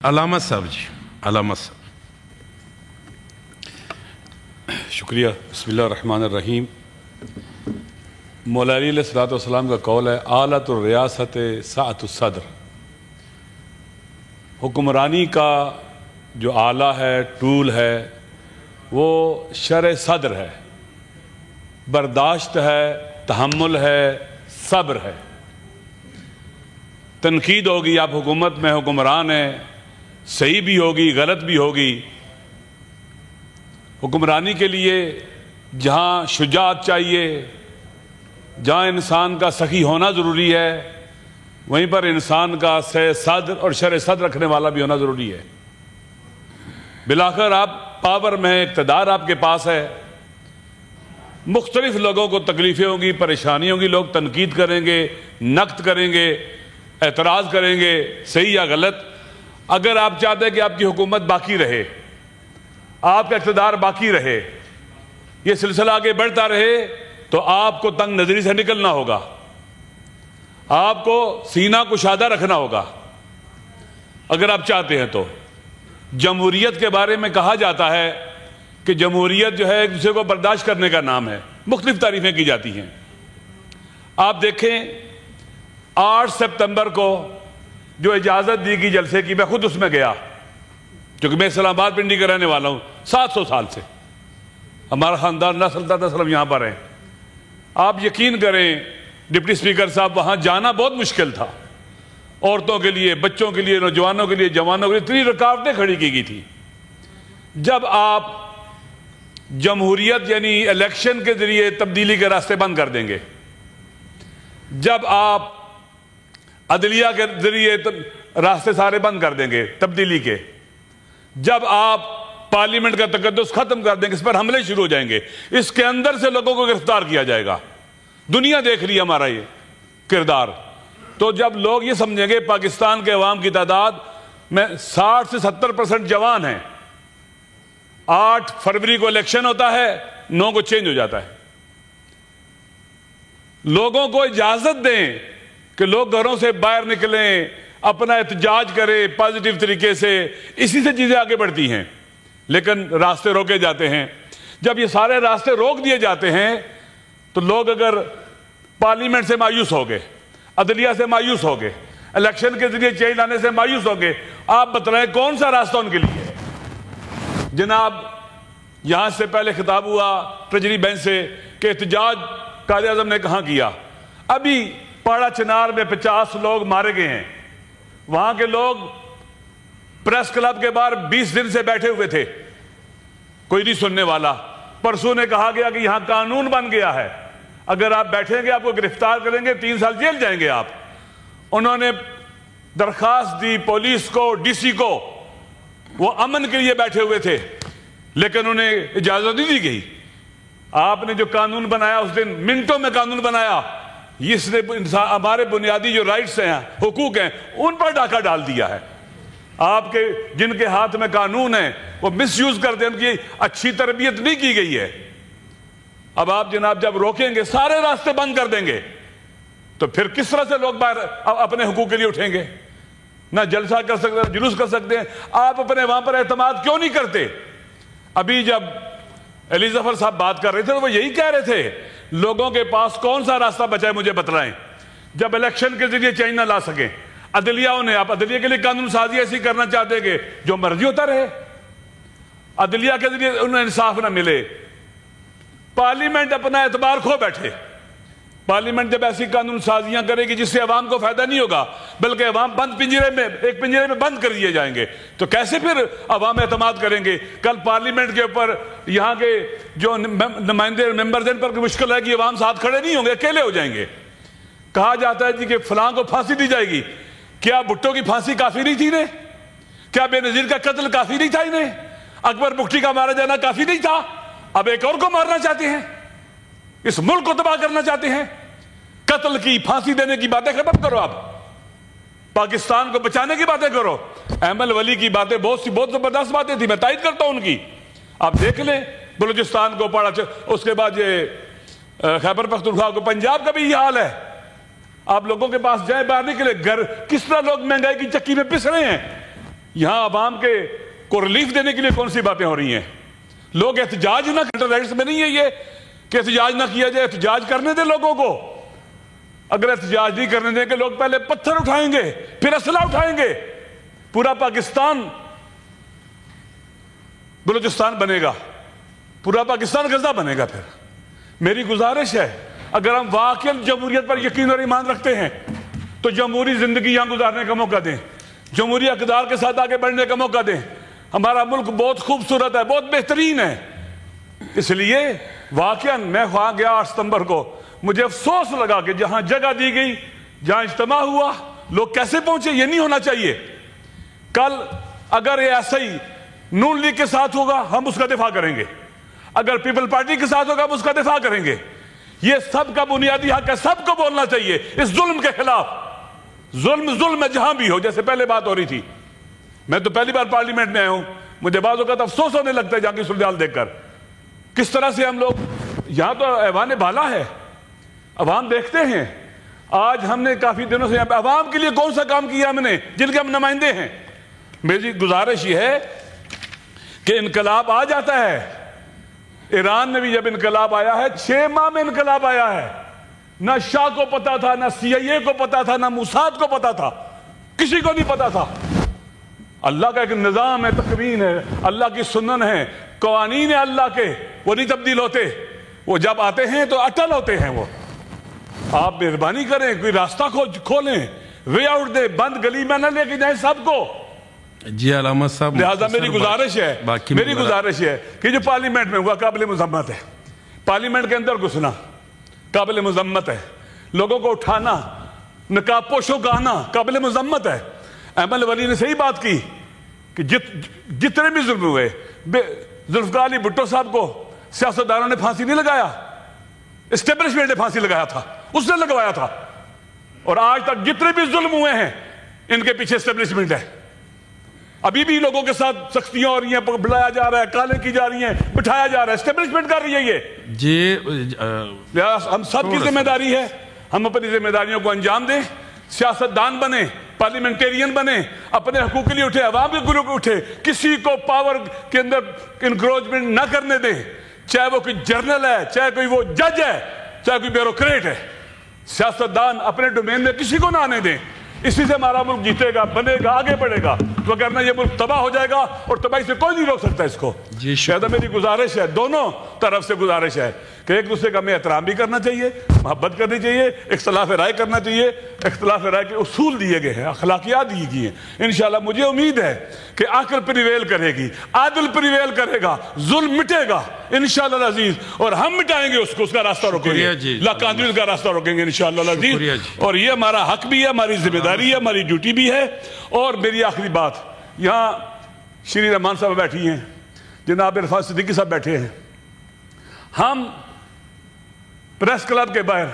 علامت صاحب جی، علامت صاحب. شکریہ. بسم اللہ الرحمن الرحیم. مولا علی علیہ الصلوۃ والسلام کا قول ہے آلۃ الریاست سعۃ الصدر. حکمرانی کا جو آلہ ہے، ٹول ہے، وہ شرح صدر ہے، برداشت ہے، تحمل ہے، صبر ہے. تنقید ہوگی، آپ حکومت میں حکمران ہیں، صحیح بھی ہوگی، غلط بھی ہوگی. حکمرانی کے لیے جہاں شجاعت چاہیے، جہاں انسان کا سخی ہونا ضروری ہے، وہیں پر انسان کا سہ صدر اور شرح صدر رکھنے والا بھی ہونا ضروری ہے. بالآخر آپ پاور میں، اقتدار آپ کے پاس ہے. مختلف لوگوں کو تکلیفیں ہوں گی، پریشانی ہوں گی، لوگ تنقید کریں گے، نقد کریں گے، اعتراض کریں گے، صحیح یا غلط. اگر آپ چاہتے ہیں کہ آپ کی حکومت باقی رہے، آپ کا اقتدار باقی رہے، یہ سلسلہ آگے بڑھتا رہے، تو آپ کو تنگ نظری سے نکلنا ہوگا، آپ کو سینہ کشادہ رکھنا ہوگا اگر آپ چاہتے ہیں تو. جمہوریت کے بارے میں کہا جاتا ہے کہ جمہوریت جو ہے ایک دوسرے کو برداشت کرنے کا نام ہے. مختلف تعریفیں کی جاتی ہیں. آپ دیکھیں 8 سپتمبر کو جو اجازت دی گئی جلسے کی، میں خود اس میں گیا کیونکہ میں اسلام آباد پنڈی کا رہنے والا ہوں. 700 سال سے ہمارا خاندان نسل در نسل یہاں پر ہے. آپ یقین کریں ڈپٹی اسپیکر صاحب، وہاں جانا بہت مشکل تھا. عورتوں کے لیے، بچوں کے لیے، نوجوانوں کے لیے، جوانوں کے لیے اتنی رکاوٹیں کھڑی کی گئی تھی. جب آپ جمہوریت یعنی الیکشن کے ذریعے تبدیلی کے راستے بند کر دیں گے، جب آپ عدلیہ کے ذریعے راستے سارے بند کر دیں گے تبدیلی کے، جب آپ پارلیمنٹ کا تقدس ختم کر دیں گے، اس پر حملے شروع ہو جائیں گے، اس کے اندر سے لوگوں کو گرفتار کیا جائے گا. دنیا دیکھ رہی ہے ہمارا یہ کردار. تو جب لوگ یہ سمجھیں گے پاکستان کے عوام کی تعداد میں 60 سے 70% جوان ہیں، 8 فروری کو الیکشن ہوتا ہے، 9 کو چینج ہو جاتا ہے. لوگوں کو اجازت دیں کہ لوگ گھروں سے باہر نکلیں، اپنا احتجاج کریں پازیٹیو طریقے سے. اسی سے چیزیں آگے بڑھتی ہیں. لیکن راستے روکے جاتے ہیں. جب یہ سارے راستے روک دیے جاتے ہیں تو لوگ اگر پارلیمنٹ سے مایوس ہو گئے، عدلیہ سے مایوس ہو گئے، الیکشن کے ذریعے چینج لانے سے مایوس ہو گئے، آپ بتلائیں کون سا راستہ ان کے لیے ہے؟ جناب یہاں سے پہلے خطاب ہوا ٹریجری بینچ سے کہ احتجاج قائد اعظم نے کہاں کیا. ابھی پاڑا چنار میں 50 لوگ مارے گئے ہیں. وہاں کے لوگ پریس کلب کے باہر 20 دن سے بیٹھے ہوئے تھے، کوئی نہیں سننے والا. پرسوں نے کہا گیا کہ یہاں قانون بن گیا ہے، اگر آپ بیٹھیں گے آپ کو گرفتار کریں گے، 3 سال جیل جائیں گے آپ. انہوں نے درخواست دی پولیس کو، ڈی سی کو، وہ امن کے لیے بیٹھے ہوئے تھے لیکن انہیں اجازت نہیں دی گئی. آپ نے جو قانون بنایا اس دن منٹوں میں قانون بنایا، اس نے ہمارے بنیادی جو رائٹس ہیں، حقوق ہیں، ان پر ڈاکہ ڈال دیا ہے. آپ کے جن کے ہاتھ میں قانون ہے وہ مس یوز کرتے ہیں، ان کی اچھی تربیت نہیں کی گئی ہے. اب آپ جناب جب روکیں گے، سارے راستے بند کر دیں گے، تو پھر کس طرح سے لوگ باہر اپنے حقوق کے لیے اٹھیں گے؟ نہ جلسہ کر سکتے ہیں، جلوس کر سکتے ہیں. آپ اپنے وہاں پر اعتماد کیوں نہیں کرتے؟ ابھی جب علی ظفر صاحب بات کر رہے تھے تو وہ یہی کہہ رہے تھے لوگوں کے پاس کون سا راستہ بچا ہے مجھے بتلائیں. جب الیکشن کے ذریعے چینج نہ لا سکیں، عدلیہ نے، آپ عدلیہ کے لیے قانون سازی ایسی کرنا چاہتے ہیں کہ جو مرضی ہوتا رہے، عدلیہ کے ذریعے انہیں انصاف نہ ملے، پارلیمنٹ اپنا اعتبار کھو بیٹھے. پارلیمنٹ جب ایسی قانون سازیاں کرے گی جس سے عوام کو فائدہ نہیں ہوگا بلکہ عوام ایک پنجرے میں بند کر دیے جائیں گے، تو کیسے پھر عوام اعتماد کریں گے؟ کل پارلیمنٹ کے اوپر یہاں کے جو نمائندے ممبرز ہیں ان پر مشکل ہے کہ عوام ساتھ کھڑے نہیں ہوں گے، اکیلے ہو جائیں گے. کہا جاتا ہے جی کہ فلاں کو پھانسی دی جائے گی. کیا بھٹو کی پھانسی کافی نہیں تھی انہیں؟ کیا بے نظیر کا قتل کافی نہیں تھا انہیں؟ اکبر بگٹی کا مارا جانا کافی نہیں تھا؟ اب ایک اور کو مارنا چاہتے ہیں، اس ملک کو تباہ کرنا چاہتے ہیں. قتل کی، پھانسی دینے کی باتیں ختم کرو. آپ پاکستان کو بچانے کی باتیں کرو. احمد ولی کی باتیں بہت زبردست باتیں تھی، میں تائید کرتا ہوں ان کی. آپ دیکھ لیں بلوچستان کو پڑا، اس کے بعد یہ خیبر پختونخوا کو، پنجاب کا بھی یہ حال ہے. آپ لوگوں کے پاس جائیں، باہر نکلے، گھر کس طرح لوگ مہنگائی کی چکی میں پس رہے ہیں. یہاں عوام کو ریلیف دینے کے لیے کون سی باتیں ہو رہی ہیں؟ لوگ احتجاج نہ کریں، رائٹس میں نہیں ہے یہ کہ احتجاج نہ کیا جائے، احتجاج کرنے دیں لوگوں کو۔ اگر احتجاج نہیں کرنے دیں کہ لوگ پہلے پتھر اٹھائیں گے پھر اسلحہ اٹھائیں گے، پورا پاکستان بلوچستان بنے گا، پورا پاکستان غزہ بنے گا۔ پھر میری گزارش ہے اگر ہم واقعی جمہوریت پر یقین اور ایمان رکھتے ہیں تو جمہوری زندگی یہاں گزارنے کا موقع دیں، جمہوری اقدار کے ساتھ آگے بڑھنے کا موقع دیں۔ ہمارا ملک بہت خوبصورت ہے، بہت بہترین ہے، اس لیے واقعا میں وہاں گیا 8 ستمبر کو، مجھے افسوس لگا کہ جہاں جگہ دی گئی، جہاں اجتماع ہوا، لوگ کیسے پہنچے، یہ نہیں ہونا چاہیے۔ کل اگر یہ ایسا ہی نون لیگ کے ساتھ ہوگا ہم اس کا دفاع کریں گے، اگر پیپل پارٹی کے ساتھ ہوگا ہم اس کا دفاع کریں گے۔ یہ سب کا بنیادی حق ہے، سب کو بولنا چاہیے اس ظلم کے خلاف۔ ظلم ہے جہاں بھی ہو، جیسے پہلے بات ہو رہی تھی، میں تو پہلی بار پارلیمنٹ میں آیا ہوں، مجھے بعض اوقات افسوس ہونے لگتا ہے جہاں کی صورتحال دیکھ کر، کس طرح سے ہم لوگ یہاں تو ایوان بالا ہے، عوام دیکھتے ہیں۔ آج ہم نے کافی دنوں سے عوام کے لیے کون سا کام کیا ہم نے جن کے ہم نمائندے ہیں؟ میری گزارش یہ ہے کہ انقلاب آ جاتا ہے، ایران میں بھی جب انقلاب آیا ہے 6 ماہ میں انقلاب آیا ہے، نہ شاہ کو پتا تھا، نہ CIA کو پتا تھا، نہ موساد کو پتا تھا، کسی کو نہیں پتا تھا۔ اللہ کا ایک نظام ہے، تقویم ہے، اللہ کی سنن ہے، قوانین ہیں اللہ کے، وہ نہیں تبدیل ہوتے، وہ جب آتے ہیں تو اٹل ہوتے ہیں۔ وہ آپ مہربانی کریں، کوئی راستہ کھولیں، وے آؤٹ دیں، بند گلی میں نہ لے کے جائیں سب کو۔ جی علامت صاحب، لہذا میری گزارش ہے کہ جو پارلیمنٹ میں ہوا قابل مذمت ہے، پارلیمنٹ کے اندر گھسنا قابل مذمت ہے، لوگوں کو اٹھانا، نقاب پوشوں کا آنا قابل مذمت ہے۔ احمد ولی نے صحیح بات کی کہ جتنے بھی ظلم ہوئے، ذوالفقار علی بھٹو صاحب کو سیاستدانوں نے پھانسی نہیں لگایا، اسٹیبلشمنٹ نے پھانسی لگایا تھا، اس نے لگوایا تھا۔ اور آج تک جتنے بھی ظلم ہوئے ہیں ان کے پیچھے اسٹیبلشمنٹ ہے۔ ابھی بھی لوگوں کے ساتھ سختیاں ہو رہی ہیں، بلایا جا رہا ہے، کالیں کی جا رہی ہیں، بٹھایا جا رہا ہے، اسٹیبلشمنٹ کر رہی ہے یہ۔ جی ہم سب کی ذمہ داری ہے، ہم اپنی ذمہ داریوں کو انجام دیں، سیاستدان بنے، پارلیمنٹیرین بنے، اپنے حقوق کے لیے اٹھے، عوام کے گروپ اٹھے، کسی کو پاور کے اندر انکروچمنٹ نہ کرنے دیں، چاہے وہ کوئی جرنل ہے، چاہے کوئی وہ جج ہے، چاہے کوئی بیوروکریٹ ہے۔ سیاستدان اپنے ڈومین میں کسی کو نہ آنے دیں، اسی سے ہمارا ملک جیتے گا، بنے گا، آگے بڑھے گا، تو کرنا یہ ملک تباہ ہو جائے گا اور تباہی سے کوئی نہیں روک سکتا اس کو۔ شاید میری گزارش ہے، دونوں طرف سے گزارش ہے کہ ایک دوسرے کا ہمیں احترام بھی کرنا چاہیے، محبت کرنی چاہیے، اختلاف رائے کرنا چاہیے، اختلاف رائے کے اصول دیے گئے ہیں، اخلاقیات دی گئی ہیں۔ انشاءاللہ مجھے امید ہے کہ عقل پریویل کرے گی، عادل پریویل کرے گا، ظلم مٹے گا انشاءاللہ العزیز، اور ہم مٹائیں گے اس کو، اس کا راستہ روکیں گے، لاقانون کا راستہ روکیں گے انشاءاللہ العزیز، اور یہ ہمارا حق بھی ہے، ہماری ذمہ داری ہے، ہماری ڈیوٹی بھی ہے۔ اور میری آخری بات، یہاں شری رحمان صاحب بیٹھی ہیں، جناب عرفان صدیقی صاحب بیٹھے ہیں، ہم پریس کلب کے باہر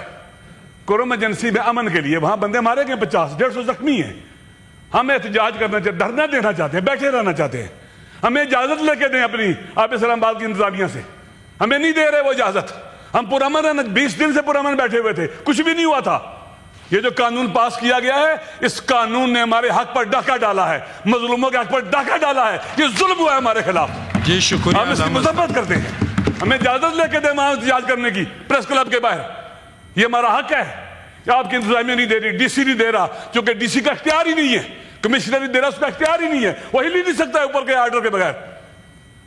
کورونا ایمرجنسی میں امن کے لیے وہاں بندے مارے گئے، 50-150 زخمی ہیں، ہم احتجاج کرنا چاہتے ہیں، دھرنا دینا چاہتے ہیں، بیٹھے رہنا چاہتے ہیں، ہمیں اجازت لے کے دیں اپنی آپ اسلام آباد کی انتظامیہ سے، ہمیں نہیں دے رہے وہ اجازت، ہم پرامن رہنا، 20 دن سے پرامن بیٹھے ہوئے تھے، کچھ بھی نہیں ہوا تھا۔ یہ جو قانون پاس کیا گیا ہے، اس قانون نے ہمارے حق پر ڈاکہ ڈالا ہے، مظلوموں کے حق پر ڈاکہ ڈالا ہے، یہ ظلم ہوا ہے ہمارے خلاف۔ جی شکریہ، ہم اس کی مذمت کرتے ہیں، ہمیں اجازت لے کے دیں وہاں احتجاج کرنے کی پریس کلب کے باہر، یہ ہمارا حق ہے کہ آپ کی انتظامیہ نہیں دے رہی، ڈی سی نہیں دے رہا، کیونکہ ڈی سی کا اختیار ہی نہیں ہے، کمشنر نہیں دے رہا، اس کا اختیار ہی نہیں ہے، وہ ہل ہی نہیں سکتا ہے اوپر کے آرڈر کے بغیر۔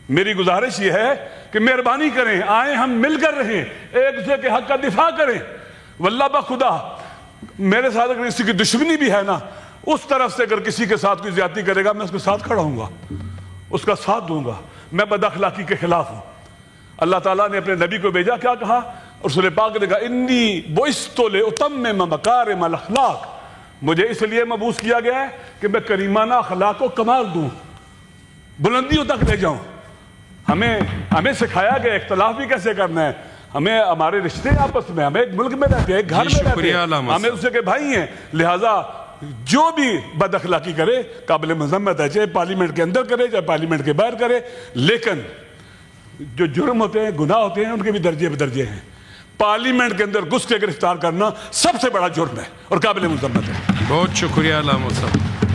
میری گزارش یہ ہے کہ مہربانی کریں، آئیں ہم مل کر رہیں، ایک دوسرے کے حق کا دفاع کریں۔ واللہ بخدا میرے ساتھ اگر کسی کی دشمنی بھی ہے نا، اس طرف سے اگر کسی کے ساتھ کوئی زیادتی کرے گا، میں اس کے ساتھ کھڑا ہوں گا، اس کا ساتھ دوں گا، میں بد اخلاقی کے خلاف ہوں۔ اللہ تعالیٰ نے اپنے نبی کو بھیجا، کیا کہا؟ رسول پاک نے کہا انی بعثت لأتمم مکارم الاخلاق، مجھے اس لیے مبعوث کیا گیا ہے کہ میں کریمانہ اخلاق کو کمال دوں، بلندیوں تک لے جاؤں۔ ہمیں سکھایا گیا اختلاف بھی کیسے کرنا ہے، ہمیں ہمارے رشتے آپس میں، ہمیں ایک ملک میں رہتے ہیں، ایک گھر میں رہتے ہیں، ہمیں اس کے بھائی ہیں، لہٰذا جو بھی بد اخلاقی کرے قابل مذمت ہے، چاہے پارلیمنٹ کے اندر کرے چاہے پارلیمنٹ کے باہر کرے، لیکن جو جرم ہوتے ہیں، گناہ ہوتے ہیں، ان کے بھی درجے بدرجے ہیں۔ پارلیمنٹ کے اندر گھس کے گرفتار کرنا سب سے بڑا جرم ہے اور قابل مذمت ہے۔ بہت شکریہ علامہ صاحب۔